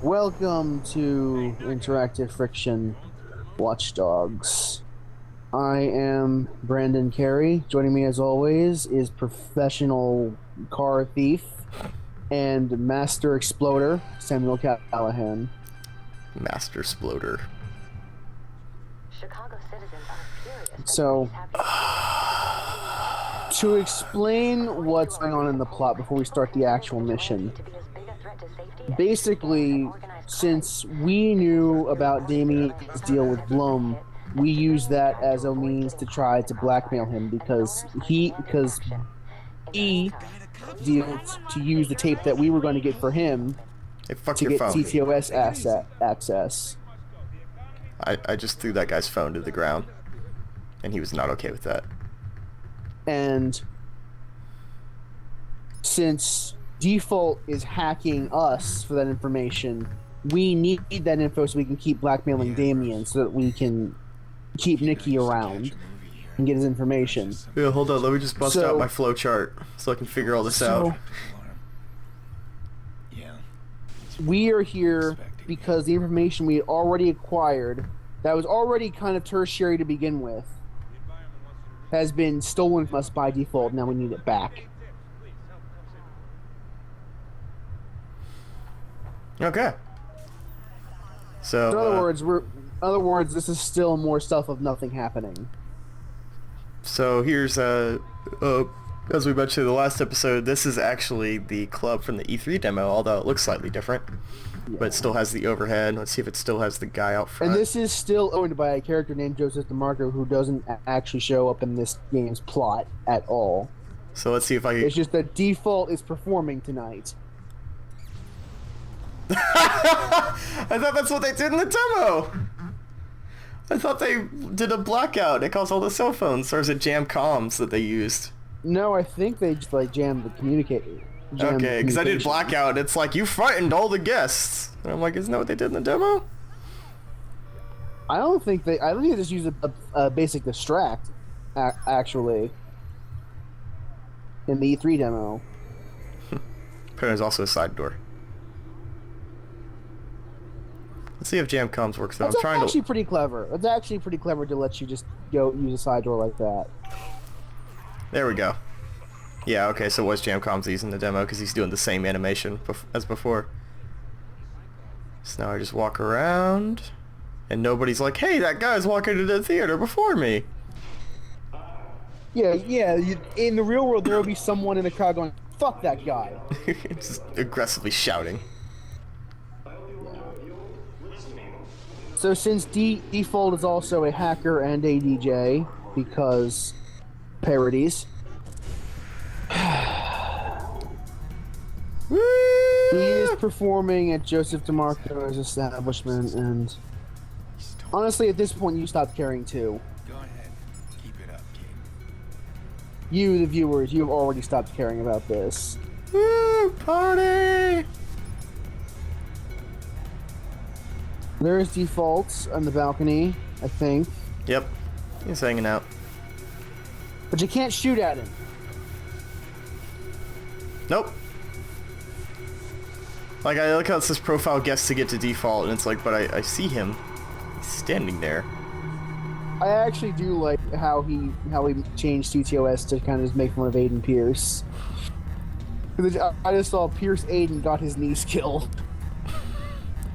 Welcome to Interactive Friction Watchdogs. I am Brandon Carey. Joining me as always is professional car thief and master exploder Samuel Callahan. Master Sploder. Chicago citizens are furious. So, to explain what's going on in the plot before we start the actual mission, basically, since we knew about Damien's deal with Blum, we used that as a means to try to blackmail him because he dealt to use the tape that we were going to get for him to get TTOS access. I just threw that guy's phone to the ground, and he was not okay with that. And since Defalt is hacking us for that information, we need that info so we can keep blackmailing Damien so that we can keep Nikki around and get his information. Yeah, hold on. Let me just bust out my flow chart so I can figure all this out. We are here because the information we had already acquired, that was already kind of tertiary to begin with, has been stolen from us by Defalt. Now we need it back. Okay. So, in other words, this is still more stuff of nothing happening. So here's as we mentioned in the last episode, this is actually the club from the E3 demo, although it looks slightly different. Yeah. But it still has the overhead. Let's see if it still has the guy out front. And this is still owned by a character named Joseph DeMacro, who doesn't actually show up in this game's plot at all. So let's see if I can... It's just that Defalt is performing tonight. I thought that's what they did in the demo. I thought they did a blackout. It caused all the cell phones. Or is it jam comms that they used? No, I think they just like jammed the communicator. Okay, because I did blackout. And it's like, you frightened all the guests. And I'm like, isn't that what they did in the demo? I don't think they just used a basic distract, actually, in the E3 demo. But there's also a side door. Let's see if jam comms works though. That's actually pretty clever. It's actually pretty clever to let you just go use a side door like that. There we go. Yeah, okay, so it was jam comms using the demo because he's doing the same animation as before. So now I just walk around, and nobody's like, hey, that guy's walking into the theater before me. Yeah, in the real world there will be someone in the crowd going, fuck that guy. Just aggressively shouting. So since Defalt is also a hacker and a DJ, because parodies, he is performing at Joseph DeMacro's establishment, and honestly, at this point, you stopped caring too. Go ahead, keep it up, kid. You, the viewers, you have already stopped caring about this. Woo, party! There's Defalt on the balcony, I think. Yep, he's hanging out. But you can't shoot at him. Nope. Like, I look how it says profile guest to get to Defalt, and it's like, but I see him. He's standing there. I actually do like how he changed TTOS to kind of just make fun of Aiden Pierce. I just saw Pierce Aiden got his niece killed.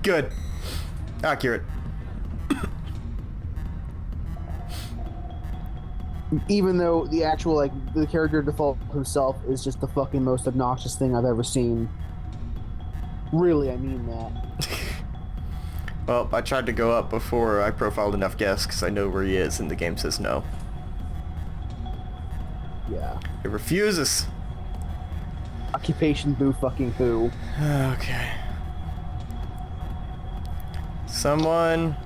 Good. Accurate. Even though the actual, the character Defalt himself is just the fucking most obnoxious thing I've ever seen. Really, I mean that. Well, I tried to go up before I profiled enough guests because I know where he is, and the game says no. Yeah. It refuses. Occupation boo fucking who. Okay. Someone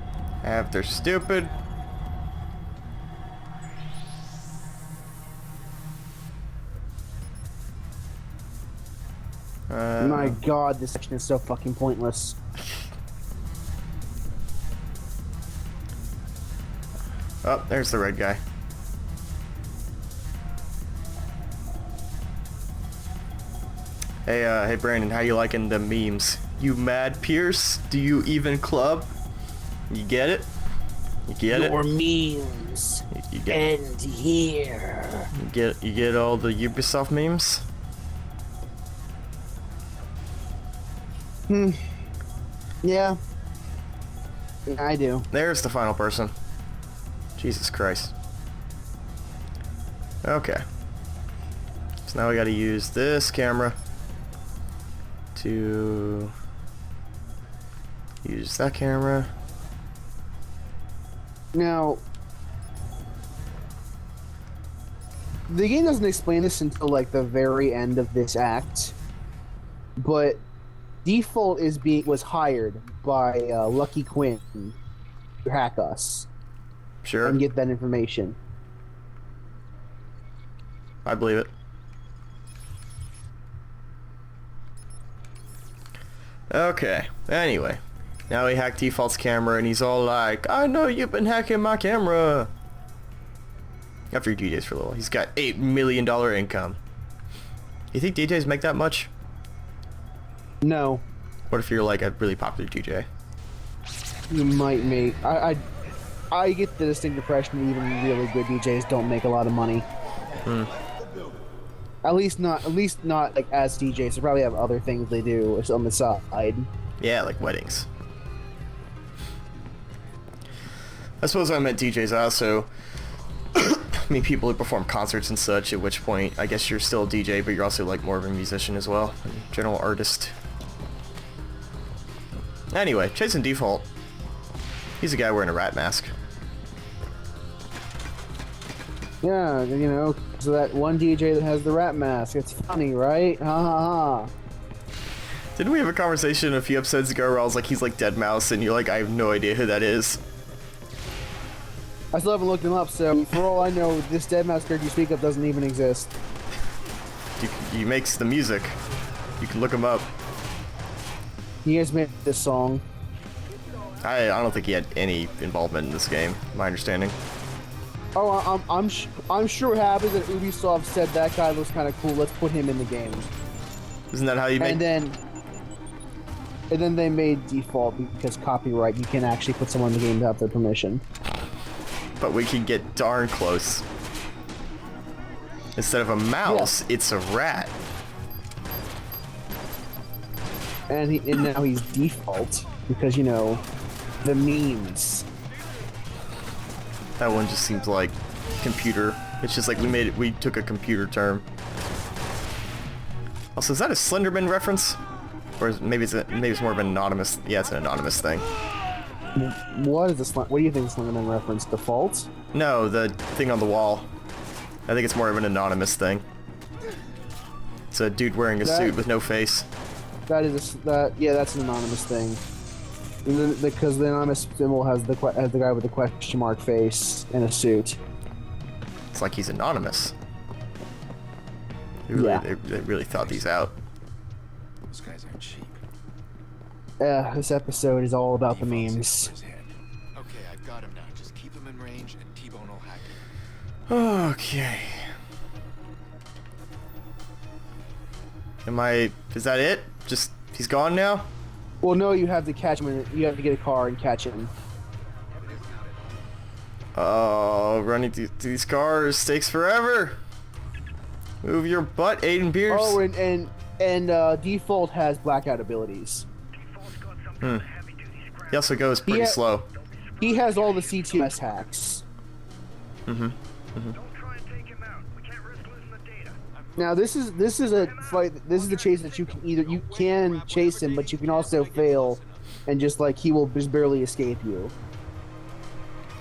have their stupid... My god, this section is so fucking pointless. Oh, there's the red guy. Hey, hey Brandon, how you liking the memes? You mad Pierce? Do you even club? You get it? You get Your it? memes You get end here. you get all the Ubisoft memes? Yeah. Yeah, I do. There's the final person. Jesus Christ. Okay. So now we gotta use this camera to use that camera. Now, the game doesn't explain this until like the very end of this act, but Defalt was hired by Lucky Quinn to hack us Sure. and get that information. I believe it. Okay. Anyway, now we hacked Default's camera, and he's all like, "I know you've been hacking my camera." After DJs for a little, he's got $8 million income. You think DJs make that much? No, What if you're like a really popular DJ? you might make. I get the distinct impression that even really good DJs don't make a lot of money. At least not like as DJs. They probably have other things they do on the side. Yeah, like weddings. I suppose I meant DJs also. I mean, people who perform concerts and such, at which point I guess you're still a DJ, but you're also like more of a musician as well, a general artist. Anyway, chasing Default. He's a guy wearing a rat mask. Yeah, you know, so that one DJ that has the rat mask. It's funny, right? Ha ha ha. Didn't we have a conversation a few episodes ago where I was like, he's like Deadmau5, and you're like, I have no idea who that is? I still haven't looked him up, so for all I know, this Deadmau5 character you speak of doesn't even exist. He makes the music. You can look him up. He has made this song. I don't think he had any involvement in this game, my understanding. Oh, I'm sure it happens that Ubisoft said that guy looks kind of cool. Let's put him in the game. Isn't that how you make... And then they made Defalt because copyright. You can actually put someone in the game without their permission. But we can get darn close. Instead of a mouse, it's a rat. And now he's Defalt because, you know, the memes. That one just seems like computer. It's just like we took a computer term. Also, is that a Slenderman reference? Or maybe it's more of an anonymous... Yeah, it's an anonymous thing. What is this? What do you think is Slenderman reference? Default? No, the thing on the wall. I think it's more of an anonymous thing. It's a dude wearing a suit with no face. Yeah, that's an anonymous thing. Because the anonymous symbol has the guy with the question mark face in a suit. It's like he's anonymous. They really thought these out. Those guys aren't cheap. This episode is all about the memes. Okay, I've got him now. Just keep him in range and T-Bone will hack him. Okay. Is that it? Just, he's gone now? Well, no, you have to catch him. You have to get a car and catch him. Oh, running through these cars takes forever. Move your butt, Aiden Pierce. Oh, and Defalt has blackout abilities. He also goes pretty slow. He has all the C2S hacks. Now this is a fight. This is a chase that you can chase him, but you can also fail, and just like he will just barely escape you.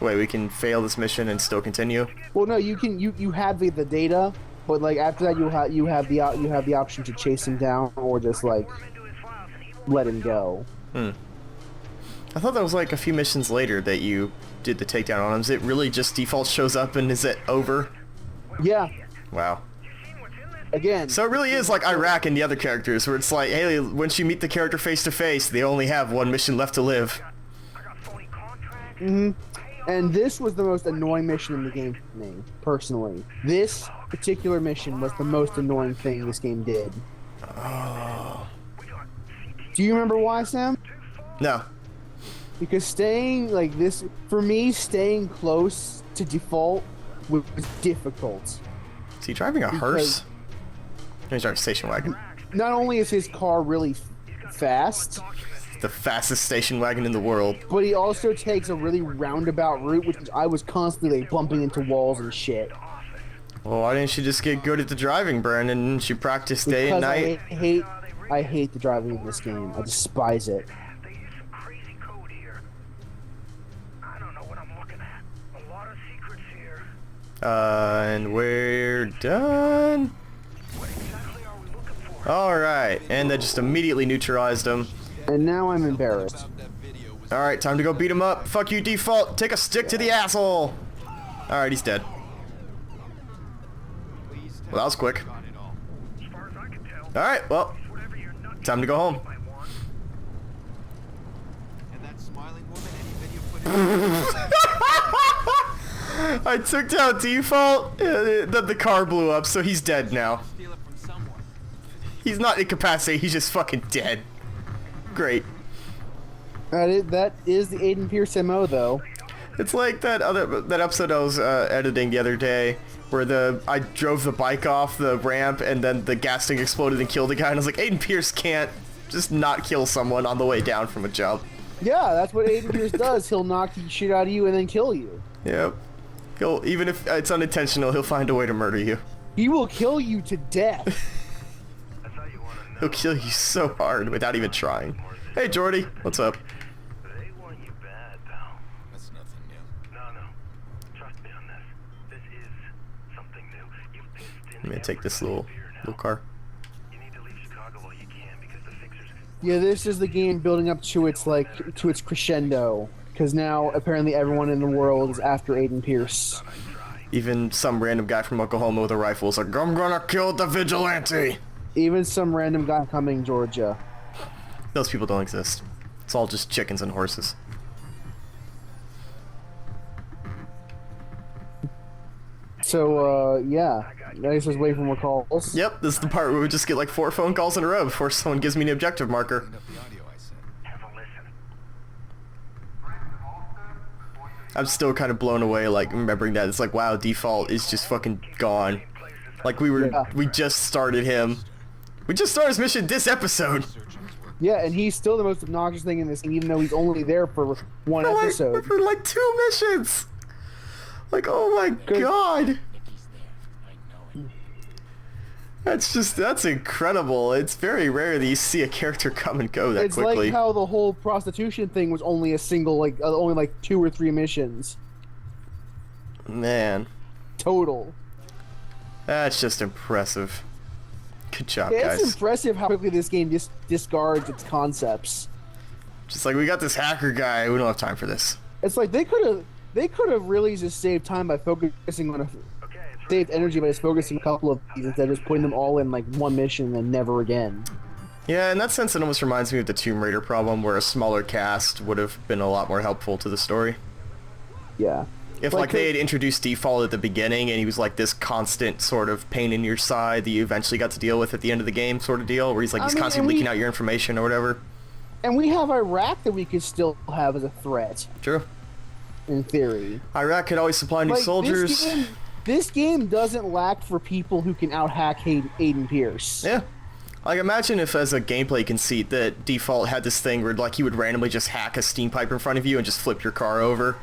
Wait, we can fail this mission and still continue? Well, no, you have the data, but like after that you have the option to chase him down or just like let him go. I thought that was like a few missions later that you did the takedown on him. Is it really just Default shows up and is it over? Yeah. Wow. Again. So it really is like Iraq and the other characters, where it's like, hey, once you meet the character face to face, they only have one mission left to live. And this was the most annoying mission in the game for me, personally. This particular mission was the most annoying thing this game did. Oh. Do you remember why, Sam? No. Because staying like this, for me, staying close to Defalt was difficult. Is he driving a hearse? No, he's driving a station wagon. Not only is his car really fast, The fastest station wagon in the world. but he also takes a really roundabout route, which I was constantly like, bumping into walls and shit. Well, why didn't she just get good at the driving, Brandon? She practiced day and Because night. I hate the driving in this game. I despise it. They use some crazy code here. I don't know what I'm looking at. A lot of secrets here. And we're done. What exactly are we looking for? Alright, and that just immediately neutralized him. And now I'm embarrassed. Alright, time to go beat him up. Fuck you, Defalt. Take a stick to the asshole. Alright, he's dead. Well, that was quick. As far as I can tell, Alright, well, whatever your nut time to go home. might want. And that smiling woman, any video footage? I took down Defalt, then the car blew up, so he's dead now. Steal it from someone. He's not incapacitated, he's just fucking dead. Great. That is the Aiden Pierce MO, though. It's like that episode I was editing the other day, where I drove the bike off the ramp and then the gas tank exploded and killed a guy, and I was like, Aiden Pierce can't just not kill someone on the way down from a jump. Yeah, that's what Aiden Pierce does. He'll knock the shit out of you and then kill you. Yep. Even if it's unintentional, he'll find a way to murder you. He will kill you to death. That's how you want to know. He'll kill you so hard without even trying. Hey, Jordy, what's up? They want you bad, pal. That's nothing new. No. Trust me on this. This is something new. You've pissed in I'm gonna take this every little beer now. car. You need to leave Chicago while you can because the fixers. Yeah, this is the game building up to its crescendo. Because now apparently everyone in the world is after Aiden Pierce. Even some random guy from Oklahoma with a rifle is like, I'm gonna kill the vigilante! Even some random guy coming Georgia. Those people don't exist. It's all just chickens and horses. So, yeah. I guess let's wait for more calls. Yep, this is the part where we just get like 4 phone calls in a row before someone gives me an objective marker. Clean up the audio I said. Have a listen. I'm still kind of blown away, like, remembering that. It's like, wow, Defalt is just fucking gone. Like, we just started him. We just started his mission this episode. Yeah, and he's still the most obnoxious thing in this game, even though he's only there for one episode. For like 2 missions! Like, oh my god! That's incredible. It's very rare that you see a character come and go that It's quickly. like how the whole prostitution thing was only a single, only like 2 or 3 missions. Man, Total. that's just impressive. Good job, Yeah, it's guys. impressive how quickly this game just discards its concepts. Just like, we got this hacker guy, we don't have time for this. It's like they could have really just saved time by focusing on saved energy by just focusing a couple of these instead of just putting them all in like one mission and then never again. Yeah, in that sense, it almost reminds me of the Tomb Raider problem, where a smaller cast would have been a lot more helpful to the story. Yeah. If like they had introduced Defalt at the beginning and he was like this constant sort of pain in your side that you eventually got to deal with at the end of the game sort of deal, where he's like, he's constantly leaking out your information or whatever. And we have Iraq that we could still have as a threat, True. in theory. Iraq could always supply new Like, soldiers. This game doesn't lack for people who can out-hack Aiden Pierce. Yeah. Like, imagine if as a gameplay conceit that Defalt had this thing where like he would randomly just hack a steam pipe in front of you and just flip your car over.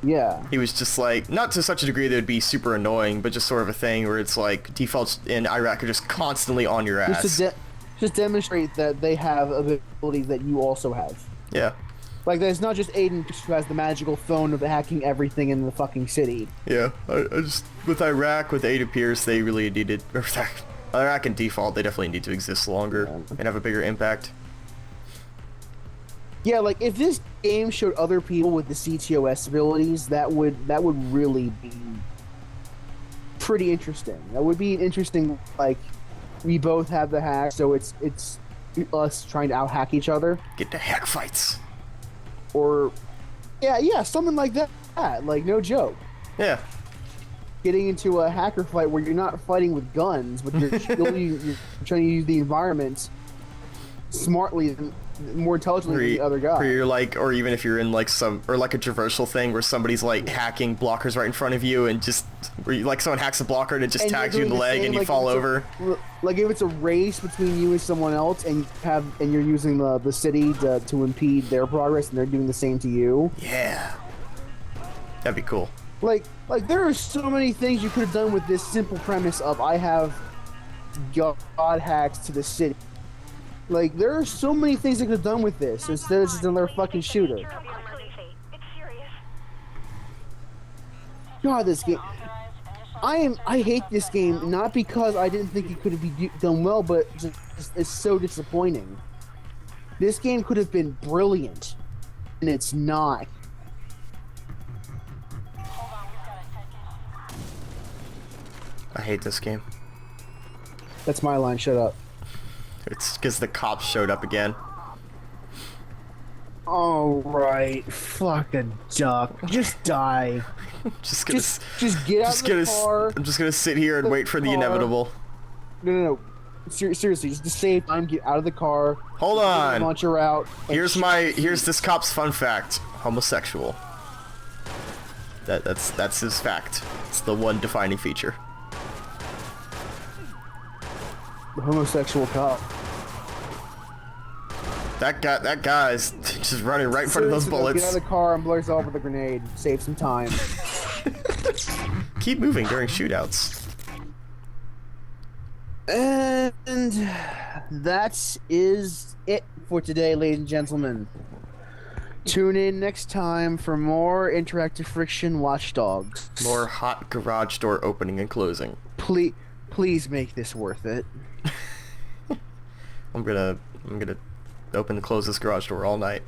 Yeah. He was just like, not to such a degree that it would be super annoying, but just sort of a thing where it's like Defalt in Iraq are just constantly on your ass. Just demonstrate that they have abilities that you also have. Yeah. Like, there's not just Aiden who has the magical phone of hacking everything in the fucking city. Yeah, I just, with Iraq, with Ada Pierce, they really needed, or Iraq and Defalt, they definitely need to exist longer and have a bigger impact. Yeah, like, if this game showed other people with the CTOS abilities, that would really be pretty interesting. That would be interesting, like, we both have the hack, so it's us trying to out-hack each other. Get to hack fights. Or, yeah, something like that. Like, no joke. Yeah. Getting into a hacker fight where you're not fighting with guns, but you're trying to use the environment smartly more intelligently than the other guy. Or you're like, or even if you're in like some, or like a traversal thing where somebody's like hacking blockers right in front of you and just, where you, like someone hacks a blocker and it just And tags you're you in the doing leg same, and you like, fall if it's over. Like if it's a race between you and someone else, and you're using the city to impede their progress, and they're doing the same to you. Yeah. That'd be cool. Like there are so many things you could have done with this simple premise of I have god hacks to the city. Like there are so many things they could have done with this instead of just another fucking shooter. It's serious. God, this game. I hate this game not because I didn't think it could have done well, but just it's so disappointing. This game could have been brilliant, and it's not. I hate this game. That's my line. Shut up. It's because the cops showed up again. All right, fuck a duck. Just die. Just gonna, Just get out of the car. I'm just gonna sit here and wait for the car. inevitable. No. Seriously, just to save time, get out of the car. Hold on. Launch her out. Here's this cop's fun fact. Homosexual. That's his fact. It's the one defining feature. The homosexual cop. That guy's just running right in front of those Seriously, though, bullets. Get out of the car and blow yourself with a grenade. Save some time. Keep moving during shootouts. And that is it for today, ladies and gentlemen. Tune in next time for more interactive friction watchdogs. More hot garage door opening and closing. Please make this worth it. I'm gonna open and close this garage door all night.